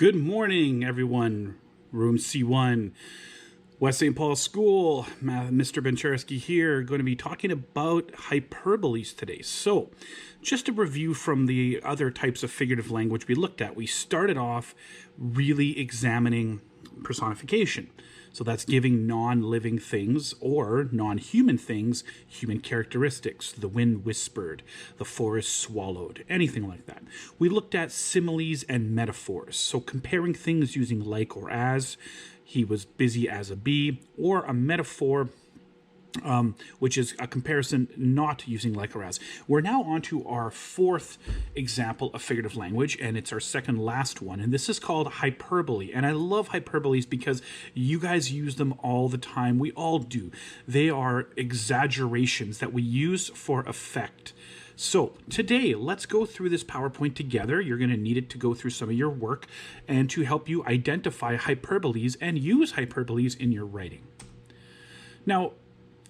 Good morning, everyone. Room C1, West St. Paul School. Mr. Benchersky here, going to be talking about hyperboles today. So, just a review from the other types of figurative language we looked at. We started off really examining personification. So that's giving non-living things or non-human things human characteristics. The wind whispered, the forest swallowed, anything like that. We looked at similes and metaphors. So comparing things using like or as, he was busy as a bee, or a metaphor which is a comparison not using like or as. We're now on to our fourth example of figurative language, and it's our second last one, and this is called hyperbole. And I love hyperboles because you guys use them all the time. We all do. They are exaggerations that we use for effect. So today, let's go through this PowerPoint together. You're going to need it to go through some of your work and to help you identify hyperboles and use hyperboles in your writing. Now,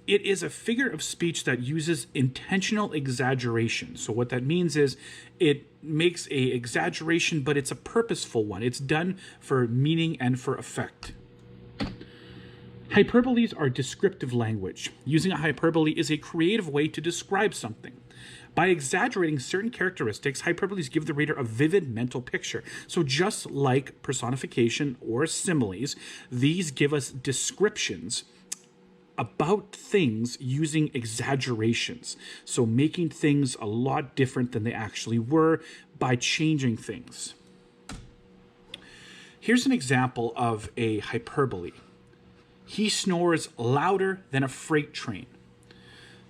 it is a figure of speech that uses intentional exaggeration. So what that means is it makes a exaggeration, but it's a purposeful one. It's done for meaning and for effect. Hyperboles are descriptive language. Using a hyperbole is a creative way to describe something. By exaggerating certain characteristics, hyperboles give the reader a vivid mental picture. So just like personification or similes, these give us descriptions about things using exaggerations. So making things a lot different than they actually were by changing things. Here's an example of a hyperbole. He snores louder than a freight train.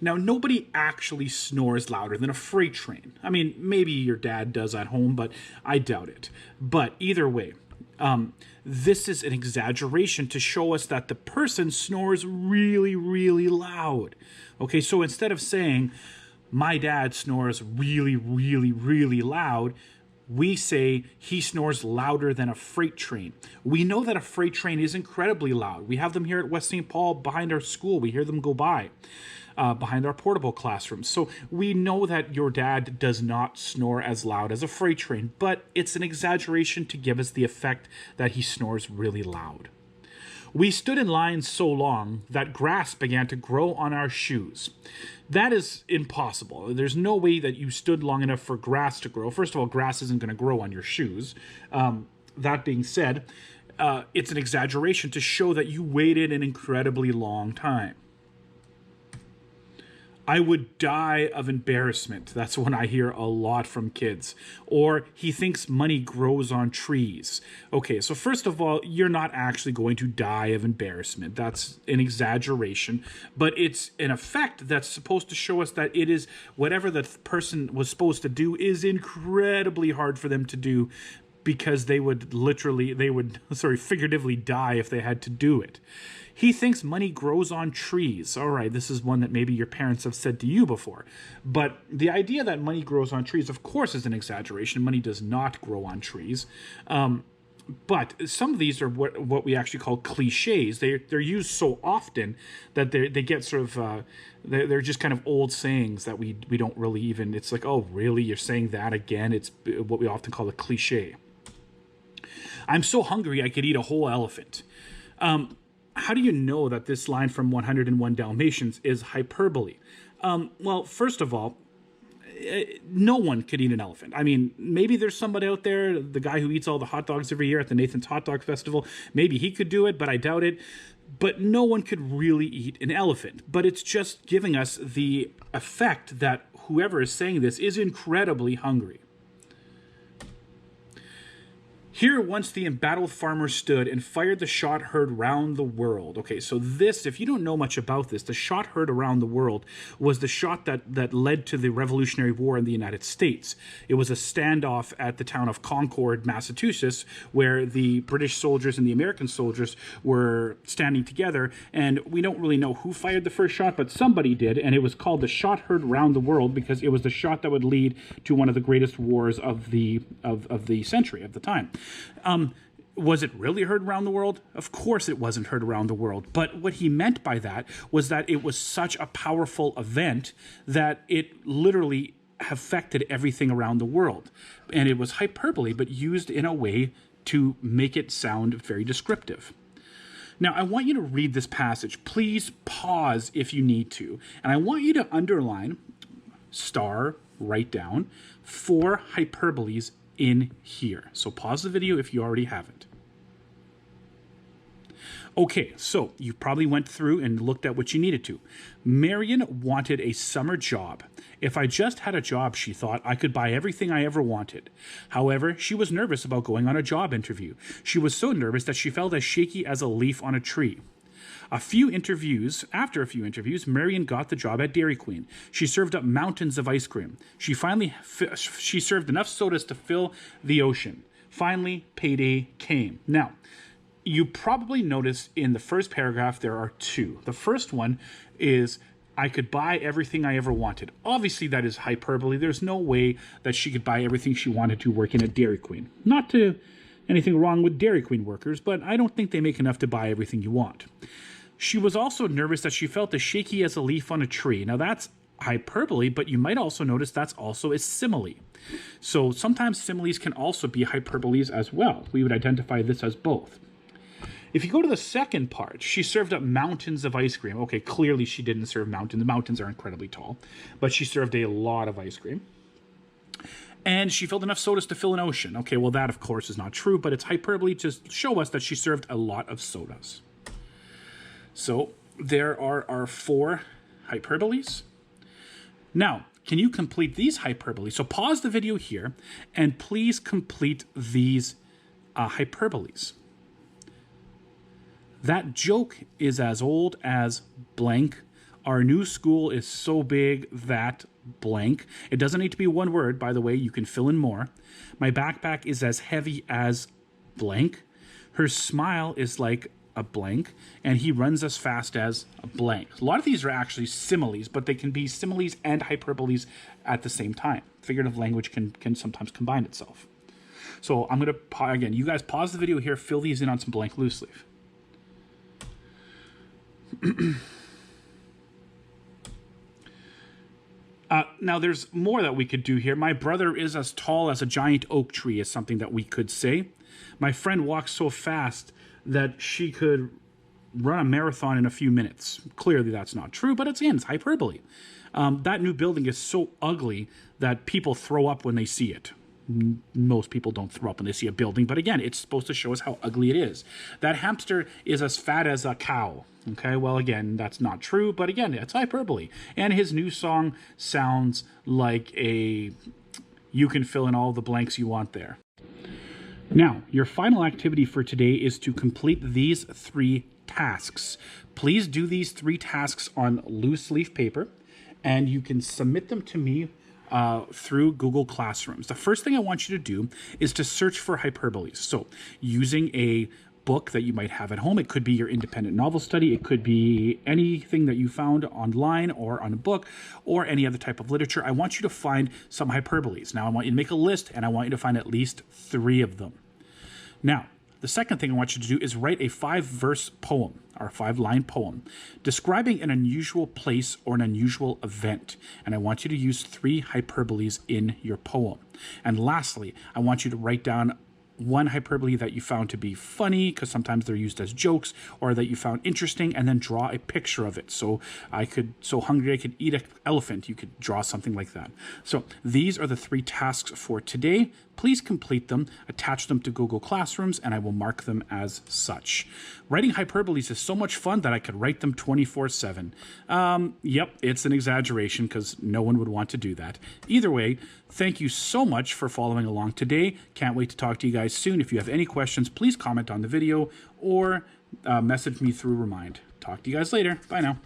Now, nobody actually snores louder than a freight train. I mean, maybe your dad does at home, but I doubt it. But either way, this is an exaggeration to show us that the person snores really, really loud. Okay, so instead of saying, my dad snores really, really, really loud, we say he snores louder than a freight train. We know that a freight train is incredibly loud. We have them here at West St. Paul behind our school. We hear them go by. Behind our portable classrooms. So we know that your dad does not snore as loud as a freight train, but it's an exaggeration to give us the effect that he snores really loud. We stood in line so long that grass began to grow on our shoes. That is impossible. There's no way that you stood long enough for grass to grow. First of all, grass isn't going to grow on your shoes. That being said, it's an exaggeration to show that you waited an incredibly long time. I would die of embarrassment. That's one I hear a lot from kids. Or he thinks money grows on trees. Okay, so first of all, you're not actually going to die of embarrassment. That's an exaggeration. But it's an effect that's supposed to show us that it is whatever the person was supposed to do is incredibly hard for them to do, because they would figuratively die if they had to do it. He thinks money grows on trees. All right, this is one that maybe your parents have said to you before. But the idea that money grows on trees, of course, is an exaggeration. Money does not grow on trees. But some of these are what we actually call cliches. They're used so often that they get sort of, they're just kind of old sayings that we don't really even, it's like, oh, really? You're saying that again? It's what we often call a cliche. I'm so hungry I could eat a whole elephant. How do you know that this line from 101 Dalmatians is hyperbole? Well, first of all, no one could eat an elephant. I mean, maybe there's somebody out there, the guy who eats all the hot dogs every year at the Nathan's Hot Dog Festival. Maybe he could do it, but I doubt it. But no one could really eat an elephant. But it's just giving us the effect that whoever is saying this is incredibly hungry. Here once the embattled farmer stood and fired the shot heard round the world. Okay, so this, if you don't know much about this, the shot heard around the world was the shot that led to the Revolutionary War in the United States. It was a standoff at the town of Concord, Massachusetts, where the British soldiers and the American soldiers were standing together, and we don't really know who fired the first shot, but somebody did, and it was called the shot heard round the world because it was the shot that would lead to one of the greatest wars of the century, of the time. Was it really heard around the world? Of course it wasn't heard around the world. But what he meant by that was that it was such a powerful event that it literally affected everything around the world. And it was hyperbole, but used in a way to make it sound very descriptive. Now, I want you to read this passage. Please pause if you need to. And I want you to underline, write down 4 hyperboles in here. So pause the video if you already haven't. Okay, so you probably went through and looked at what you needed to. Marion wanted a summer job. If I just had a job, she thought, I could buy everything I ever wanted. However, she was nervous about going on a job interview. She was so nervous that she felt as shaky as a leaf on a tree. After a few interviews, Marion got the job at Dairy Queen. She served up mountains of ice cream. She served enough sodas to fill the ocean. Finally, payday came. Now, you probably noticed in the first paragraph there are 2. The first one is, I could buy everything I ever wanted. Obviously, that is hyperbole. There's no way that she could buy everything she wanted to working at Dairy Queen. Not to anything wrong with Dairy Queen workers, but I don't think they make enough to buy everything you want. She was also nervous that she felt as shaky as a leaf on a tree. Now, that's hyperbole, but you might also notice that's also a simile. So sometimes similes can also be hyperboles as well. We would identify this as both. If you go to the second part, she served up mountains of ice cream. Okay, clearly she didn't serve mountains. The mountains are incredibly tall, but she served a lot of ice cream. And she filled enough sodas to fill an ocean. Okay, well, that, of course, is not true, but it's hyperbole to show us that she served a lot of sodas. So there are our 4 hyperboles. Now, can you complete these hyperboles? So pause the video here, and please complete these hyperboles. That joke is as old as blank. Our new school is so big that blank. It doesn't need to be one word, by the way. You can fill in more. My backpack is as heavy as blank. Her smile is like a blank, and he runs as fast as a blank. A lot of these are actually similes, but they can be similes and hyperboles at the same time. Figurative language can sometimes combine itself. So I'm going to, again, you guys pause the video here, fill these in on some blank loose leaf. Now, there's more that we could do here. My brother is as tall as a giant oak tree is something that we could say. My friend walks so fast that she could run a marathon in a few minutes. Clearly, that's not true, but it's hyperbole. That new building is so ugly that people throw up when they see it. Most people don't throw up when they see a building, but again, it's supposed to show us how ugly it is. That hamster is as fat as a cow. Okay, well, again, that's not true, but again, it's hyperbole. And his new song sounds like you can fill in all the blanks you want there. Now, your final activity for today is to complete these 3 tasks. Please do these 3 tasks on loose leaf paper, and you can submit them to me through Google Classrooms. The first thing I want you to do is to search for hyperboles. So using a book that you might have at home, it could be your independent novel study, it could be anything that you found online or on a book or any other type of literature. I want you to find some hyperboles. Now I want you to make a list, and I want you to find at least 3 of them. Now, the second thing I want you to do is write a 5-verse poem, or a 5-line poem, describing an unusual place or an unusual event. And I want you to use 3 hyperboles in your poem. And lastly, I want you to write down 1 hyperbole that you found to be funny, because sometimes they're used as jokes, or that you found interesting, and then draw a picture of it. So hungry I could eat an elephant. You could draw something like that. So these are the 3 tasks for today. Please complete them, attach them to Google Classrooms, and I will mark them as such. Writing hyperboles is so much fun that I could write them 24/7. Yep, it's an exaggeration because no one would want to do that. Either way, thank you so much for following along today. Can't wait to talk to you guys soon. If you have any questions, please comment on the video or message me through Remind. Talk to you guys later. Bye now.